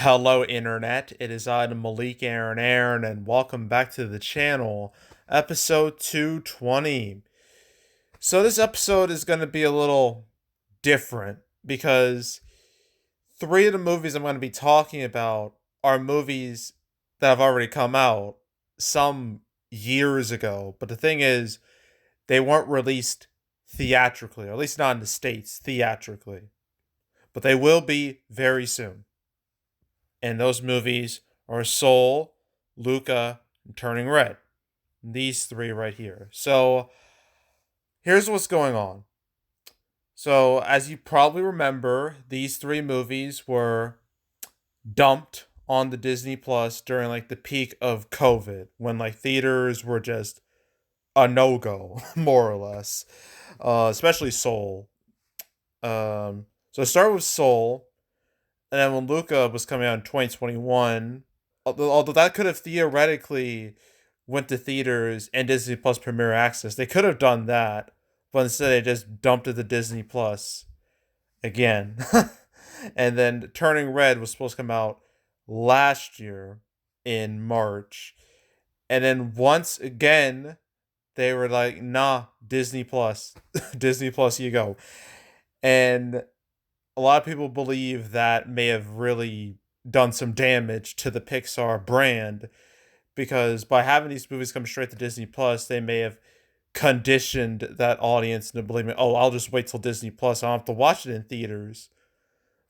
Hello, Internet. It is I, the Malik Aaron, and welcome back to the channel, episode 220. So, this episode is going to be a little different because three of the movies I'm going to be talking about are movies that have already come out some years ago. But the thing is, they weren't released theatrically, or at least not in the States theatrically. But they will be very soon. And those movies are Soul, Luca, and Turning Red. These three right here. So here's what's going on. So, as you probably remember, these three movies were dumped on the Disney Plus during like the peak of COVID when like theaters were just a no go, more or less. Especially Soul. So, start with Soul. And then when Luca was coming out in 2021, although that could have theoretically went to theaters and Disney Plus Premier Access, they could have done that, but instead they just dumped it to Disney Plus again. And then Turning Red was supposed to come out last year in March, and then once again they were like, "Nah, Disney Plus, Disney Plus, you go." And a lot of people believe that may have really done some damage to the Pixar brand because by having these movies come straight to Disney Plus, they may have conditioned that audience into believing, oh, I'll just wait till Disney Plus. I don't have to watch it in theaters,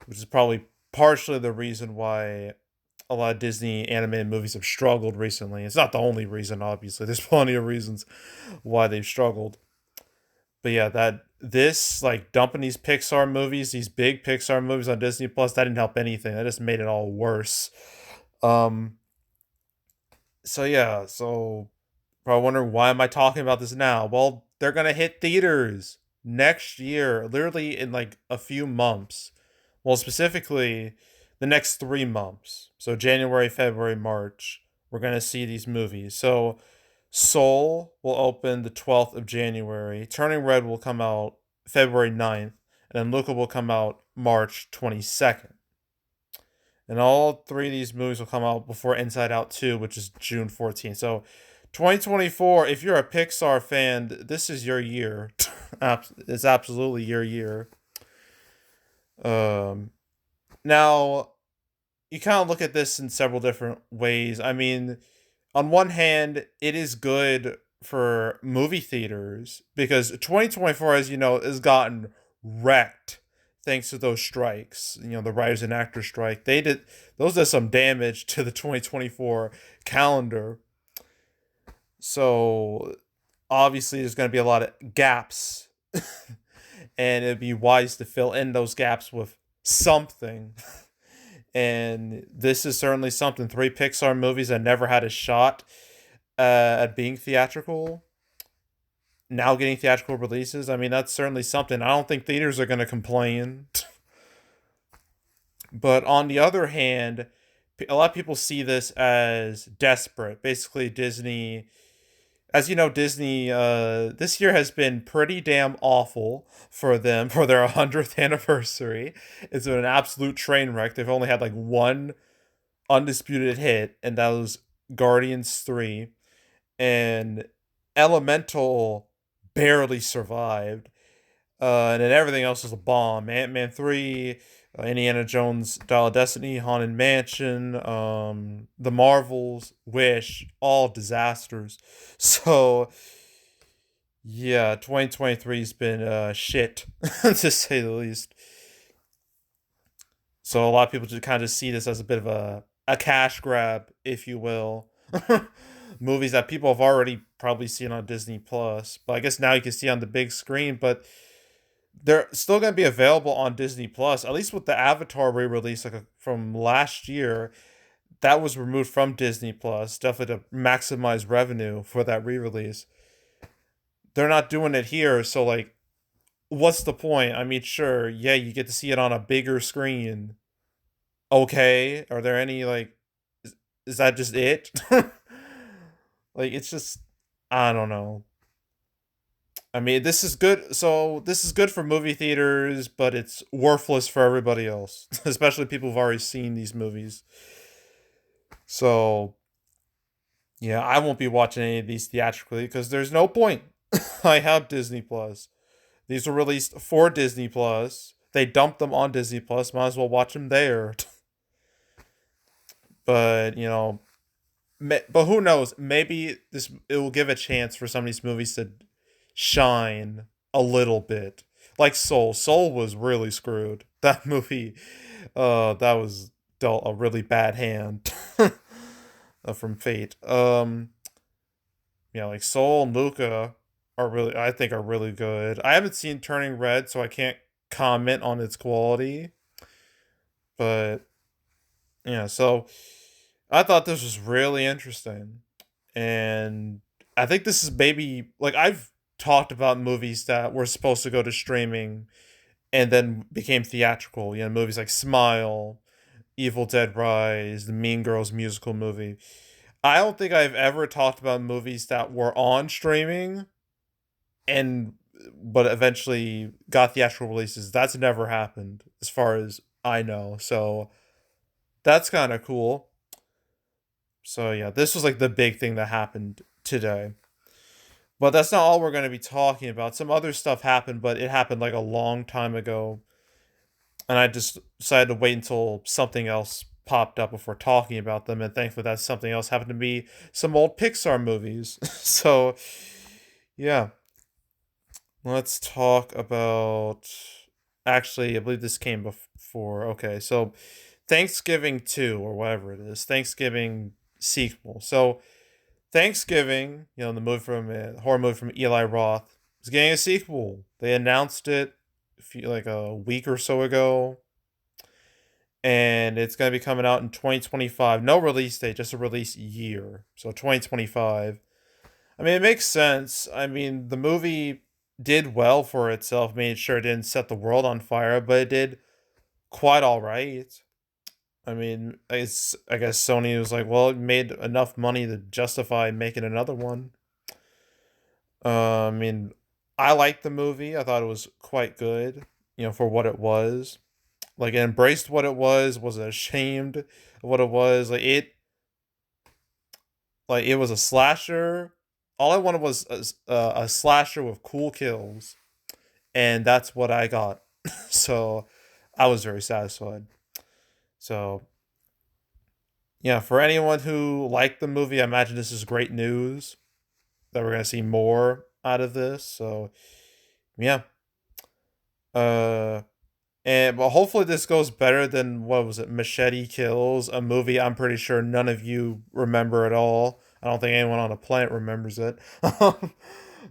which is probably partially the reason why a lot of Disney animated movies have struggled recently. It's not the only reason, obviously. There's plenty of reasons why they've struggled. But yeah, that this like dumping these Pixar movies, these big Pixar movies on Disney Plus, that didn't help anything. That just made it all worse. Um so yeah, so probably wondering why am I talking about this now? Well, they're gonna hit theaters next year, literally in like a few months. Well, specifically the next 3 months. So January, February, March, we're gonna see these movies. So Soul will open the 12th of January. Turning Red will come out February 9th. And then Luca will come out March 22nd. And all three of these movies will come out before Inside Out 2, which is June 14th. So 2024, if you're a Pixar fan, this is your year. It's absolutely your year. Um, Now, you kind of look at this in several different ways. I mean, on one hand, it is good for movie theaters because 2024, as you know, has gotten wrecked thanks to those strikes. You know, the writers and actors strike. Those did some damage to the 2024 calendar. So obviously, there's going to be a lot of gaps, and it'd be wise to fill in those gaps with something. And this is certainly something. Three Pixar movies that never had a shot at being theatrical, now getting theatrical releases. I mean, that's certainly something. I don't think theaters are going to complain. But on the other hand, a lot of people see this as desperate. Basically, Disney, as you know, Disney this year has been pretty damn awful for them for their 100th anniversary. It's been an absolute train wreck. They've only had like one undisputed hit, and that was Guardians 3. And Elemental barely survived. And then everything else was a bomb. Ant-Man 3, Indiana Jones, Dial of Destiny, Haunted Mansion, The Marvels, Wish, all disasters. So, yeah, 2023's been shit, to say the least. So a lot of people just kind of see this as a bit of a cash grab, if you will. Movies that people have already probably seen on Disney Plus, but I guess now you can see on the big screen. But they're still going to be available on Disney Plus. At least with the Avatar re-release from last year, that was removed from Disney Plus, definitely to maximize revenue for that re-release. They're not doing it here, so like, what's the point? I mean, sure, yeah, you get to see it on a bigger screen. Okay, are there any like, is that just it? Like, it's just, I don't know. I mean, this is good. So this is good for movie theaters, but it's worthless for everybody else, especially people who've already seen these movies. So yeah, I won't be watching any of these theatrically because there's no point. I have Disney Plus. These were released for Disney Plus. They dumped them on Disney Plus. Might as well watch them there. But but who knows? Maybe this it will give a chance for some of these movies to shine a little bit. Like Soul. Soul was really screwed. That movie, that was dealt a really bad hand from fate. Like Soul and Luca are really, I think, are really good. I haven't seen Turning Red, so I can't comment on its quality. But yeah, so I thought this was really interesting. And I think this is maybe like I've talked about movies that were supposed to go to streaming and then became theatrical. Movies like Smile, Evil Dead Rise, the Mean Girls musical movie. I don't think I've ever talked about movies that were on streaming and but eventually got theatrical releases. That's never happened as far as I know. So that's kind of cool. So yeah, this was like the big thing that happened today. But that's not all we're going to be talking about. Some other stuff happened, but it happened like a long time ago. And I just decided to wait until something else popped up before talking about them. And thankfully, that something else happened to be some old Pixar movies. So, yeah, let's talk about. Actually, I believe this came before. Okay, so Thanksgiving 2, or whatever it is, Thanksgiving sequel. So, Thanksgiving, the movie from horror movie from Eli Roth, is getting a sequel. They announced it like a week or so ago, and it's going to be coming out in 2025. No release date, just a release year. So 2025. I mean, it makes sense. I mean, the movie did well for itself. Made sure it didn't set the world on fire, but it did quite all right. I mean, I guess Sony was like, well, it made enough money to justify making another one. I mean, I liked the movie. I thought it was quite good, for what it was. Like, it embraced what it wasn't ashamed of what it was. Like it was a slasher. All I wanted was a slasher with cool kills, and that's what I got. So, I was very satisfied. So, yeah, for anyone who liked the movie, I imagine this is great news that we're gonna see more out of this. So, yeah. Uh, and but hopefully this goes better than what was it, Machete Kills, a movie I'm pretty sure none of you remember at all. I don't think anyone on the planet remembers it.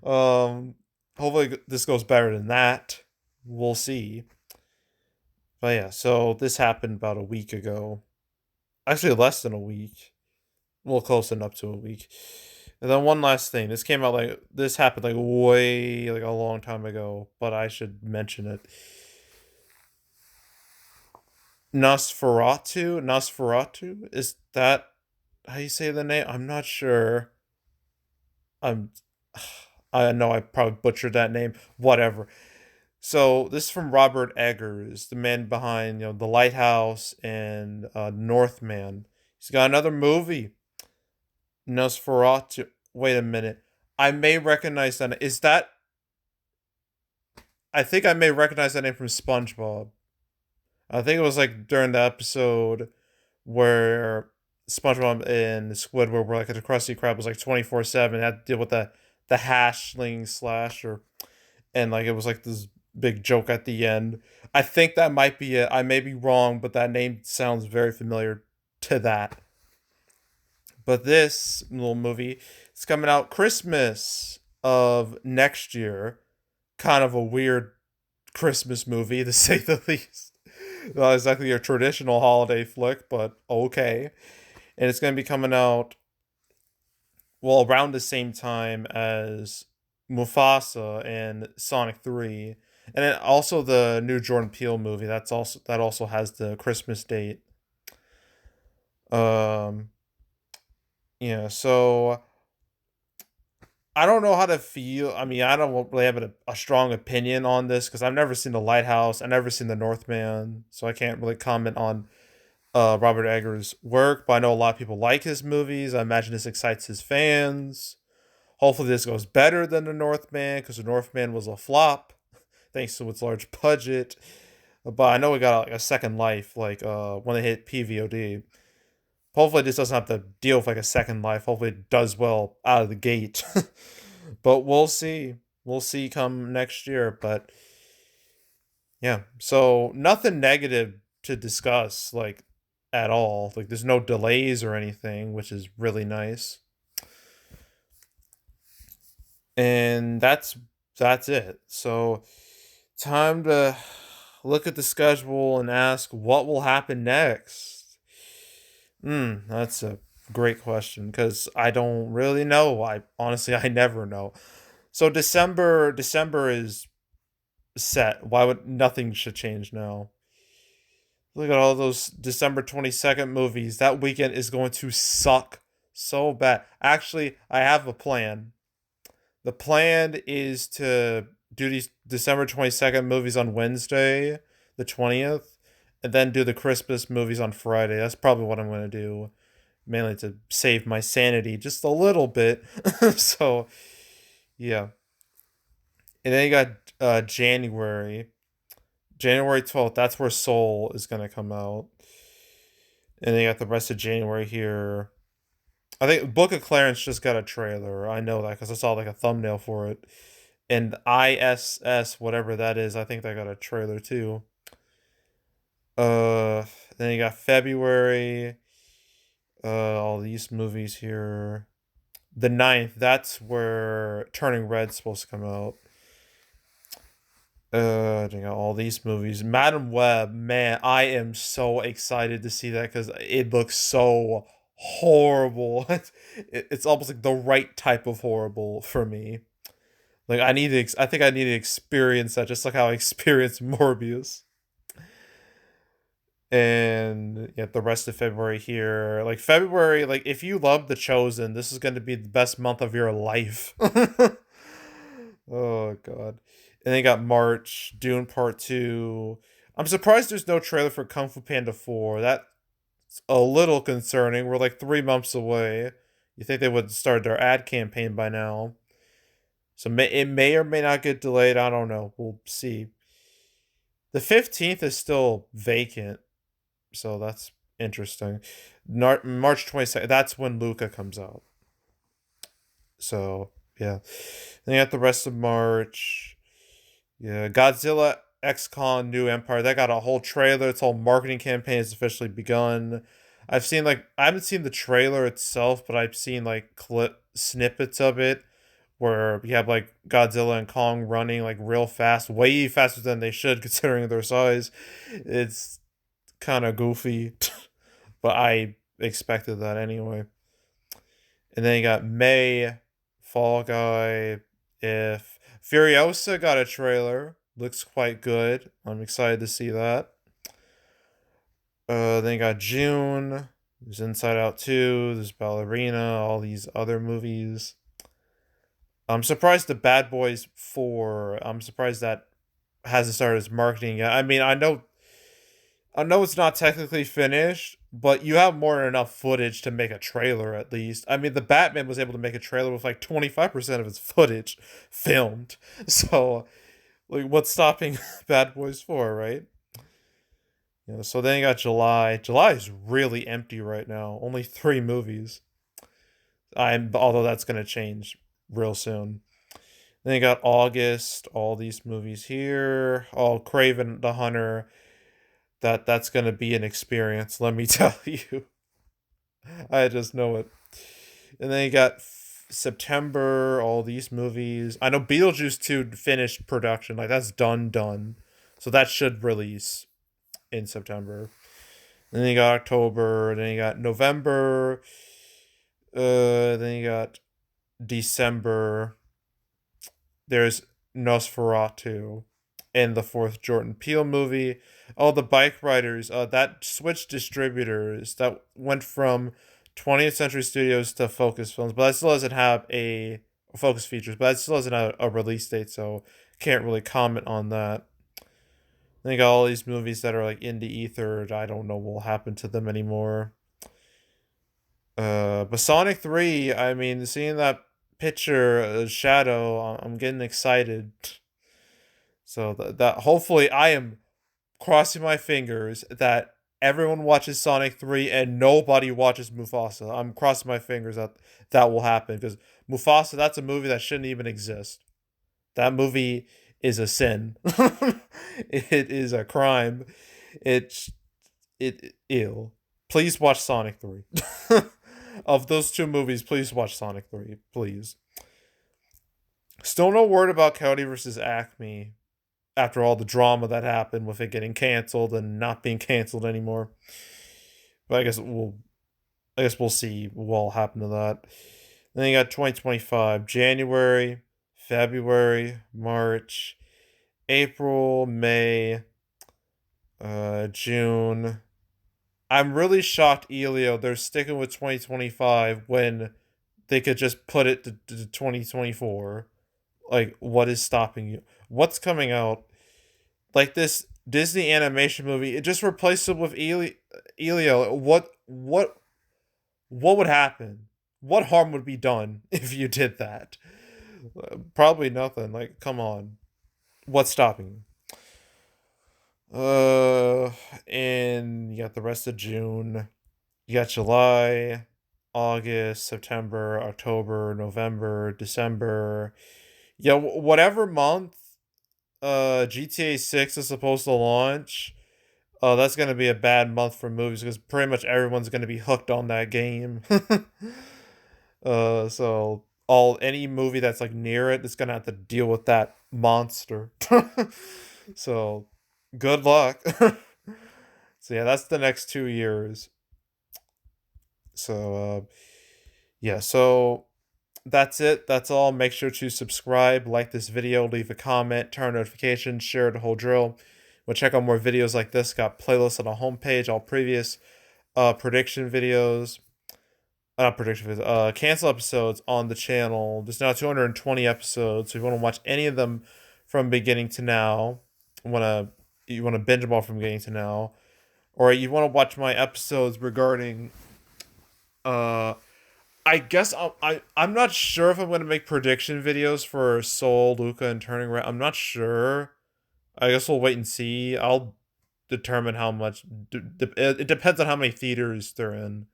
um, hopefully this goes better than that. We'll see. But yeah, so this happened about a week ago. Actually, less than a week. Well, close enough to a week. And then one last thing. This happened like way like a long time ago, but I should mention it. Nosferatu? Is that how you say the name? I'm not sure. I'm I know I probably butchered that name. Whatever. So this is from Robert Eggers, the man behind The Lighthouse and Northman. He's got another movie, Nosferatu. Wait a minute. I may recognize that. Is that? I think I may recognize that name from SpongeBob. I think it was like during the episode where SpongeBob and Squidward were like, the Krusty Krab was like 24/7, had to deal with the hashling slasher, and like it was like this big joke at the end. I think that might be it. I may be wrong, but that name sounds very familiar to that. But this little movie is coming out Christmas of next year. Kind of a weird Christmas movie, to say the least. Not exactly a traditional holiday flick, but okay. And it's going to be coming out, well, around the same time as Mufasa and Sonic 3. And then also the new Jordan Peele movie. That also has the Christmas date. Um yeah, so I don't know how to feel. I mean, I don't really have a strong opinion on this because I've never seen The Lighthouse. I've never seen The Northman, so I can't really comment on Robert Eggers' work. But I know a lot of people like his movies. I imagine this excites his fans. Hopefully, this goes better than The Northman because The Northman was a flop thanks to its large budget. But I know we got like a second life, like when they hit PVOD. Hopefully, this doesn't have to deal with like a second life. Hopefully, it does well out of the gate. But we'll see. We'll see come next year. But yeah, so nothing negative to discuss, like at all. Like, there's no delays or anything, which is really nice. And that's it. So, time to look at the schedule and ask what will happen next. That's a great question because I don't really know. I honestly I never know. So December is set. Why would nothing should change now? Look at all those December 22nd movies. That weekend is going to suck so bad. Actually, I have a plan. The plan is to do these December 22nd movies on Wednesday, the 20th, and then do the Christmas movies on Friday. That's probably what I'm going to do, mainly to save my sanity just a little bit. So, yeah. And then you got January 12th. That's where Soul is going to come out. And then you got the rest of January here. I think Book of Clarence just got a trailer. I know that because I saw like a thumbnail for it. And ISS, whatever that is, I think they got a trailer too. Uh, then you got February. All these movies here. The 9th, that's where Turning Red's supposed to come out. You got all these movies. Madam Web, man, I am so excited to see that because it looks so horrible. It's almost like the right type of horrible for me. Like I think I need to experience that, just like how I experienced Morbius. And yeah, the rest of February here, like February, like if you love The Chosen, this is going to be the best month of your life. Oh god. And then you got March, Dune Part 2. I'm surprised there's no trailer for Kung Fu Panda 4. That's a little concerning. We're like 3 months away. You think they would start their ad campaign by now. So it may or may not get delayed. I don't know. We'll see. The 15th is still vacant. So that's interesting. March 22nd, that's when Luca comes out. So, yeah. Then you got the rest of March. Yeah, Godzilla X Kong New Empire. That got a whole trailer. Its whole marketing campaign has officially begun. I haven't seen the trailer itself, but I've seen like clip snippets of it where you have like Godzilla and Kong running like real fast, way faster than they should considering their size. It's kind of goofy, but I expected that anyway. And then you got May, Fall Guy, If Furiosa got a trailer, looks quite good. I'm excited to see that. Then you got June. There's Inside Out 2. There's Ballerina. All these other movies. I'm surprised the Bad Boys 4. I'm surprised that hasn't started its marketing yet. I mean, I know it's not technically finished, but you have more than enough footage to make a trailer at least. I mean, the Batman was able to make a trailer with like 25% of its footage filmed. So, like, what's stopping Bad Boys 4, right? Yeah, so then you got July. July is really empty right now. Only 3 movies. Although that's gonna change real soon. Then you got August, all these movies here. Oh, Craven the Hunter. That's gonna be an experience, let me tell you. I just know it. And then you got September, all these movies. I know Beetlejuice 2 finished production, like that's done. So that should release in September. And then you got October, then you got November, then you got December. There's Nosferatu and the fourth Jordan Peele movie. Oh, the Bike Riders. That switched distributors. That went from 20th Century Studios to Focus Films, but that still doesn't have a Focus Features, but it still isn't a release date, so can't really comment on that. I think all these movies that are like in the ether, I don't know what will happen to them anymore. But Sonic 3, I mean, seeing that picture, Shadow, I'm getting excited. So that hopefully I am crossing my fingers that everyone watches Sonic 3 and nobody watches Mufasa. I'm crossing my fingers that that will happen because Mufasa, that's a movie that shouldn't even exist. That movie is a sin. It is a crime. It's ill. Please watch Sonic 3. Of those two movies, please watch Sonic 3, please. Still no word about Coyote versus Acme after all the drama that happened with it getting canceled and not being canceled anymore. But I guess we'll see what will happen to that. Then you got 2025, January, February, March, April, May, June. I'm really shocked, Elio. They're sticking with 2025 when they could just put it to 2024. Like, what is stopping you? What's coming out? Like this Disney animation movie, it just replaced it with Elio. What would happen? What harm would be done if you did that? Probably nothing. Like, come on. What's stopping you? And you got the rest of June. You got July, August, September, October, November, December. Yeah, whatever month GTA 6 is supposed to launch, that's gonna be a bad month for movies because pretty much everyone's gonna be hooked on that game. So any movie that's like near it is gonna have to deal with that monster. So good luck. So yeah, that's the next 2 years. So yeah, so that's it. That's all. Make sure to subscribe, like this video, leave a comment, turn on notifications, share the whole drill. We'll check out more videos like this. Got playlists on the homepage, all previous prediction videos. Prediction videos. Cancel episodes on the channel. There's now 220 episodes. So if you want to watch any of them from beginning to now, you wanna binge them all from beginning to now, or you want to watch my episodes regarding uh I guess I'm not sure if I'm gonna make prediction videos for Soul, Luca, and Turning Red. I'm not sure. I guess we'll wait and see. I'll determine how much. It depends on how many theaters they're in.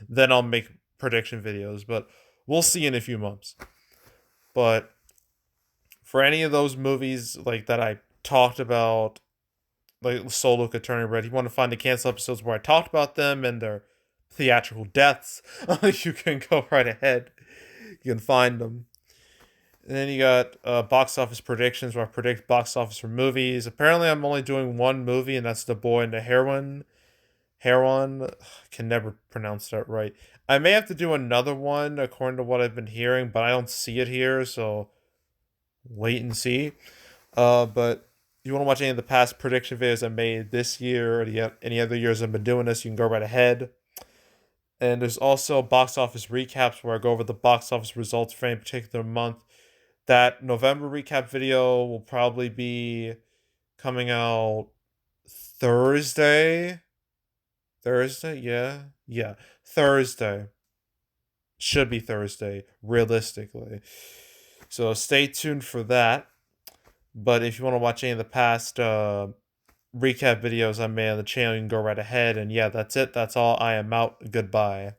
Then I'll make prediction videos, but we'll see in a few months. But for any of those movies like that I talked about, like Soul, Luca, Turning Red, you want to find the cancel episodes where I talked about them and their theatrical deaths, you can go right ahead. You can find them. And then you got box office predictions where I predict box office for movies. Apparently, I'm only doing one movie, and that's The Boy and the Heron. Heron, can never pronounce that right. I may have to do another one according to what I've been hearing, but I don't see it here, so wait and see. But if you want to watch any of the past prediction videos I made this year or any other years I've been doing this, you can go right ahead. And there's also box office recaps where I go over the box office results for any particular month. That November recap video will probably be coming out Thursday. Thursday, yeah. Yeah. Thursday. Should be Thursday, realistically. So stay tuned for that. But if you want to watch any of the past recap videos I made on the channel, you can go right ahead. And yeah, that's it. That's all. I am out. Goodbye.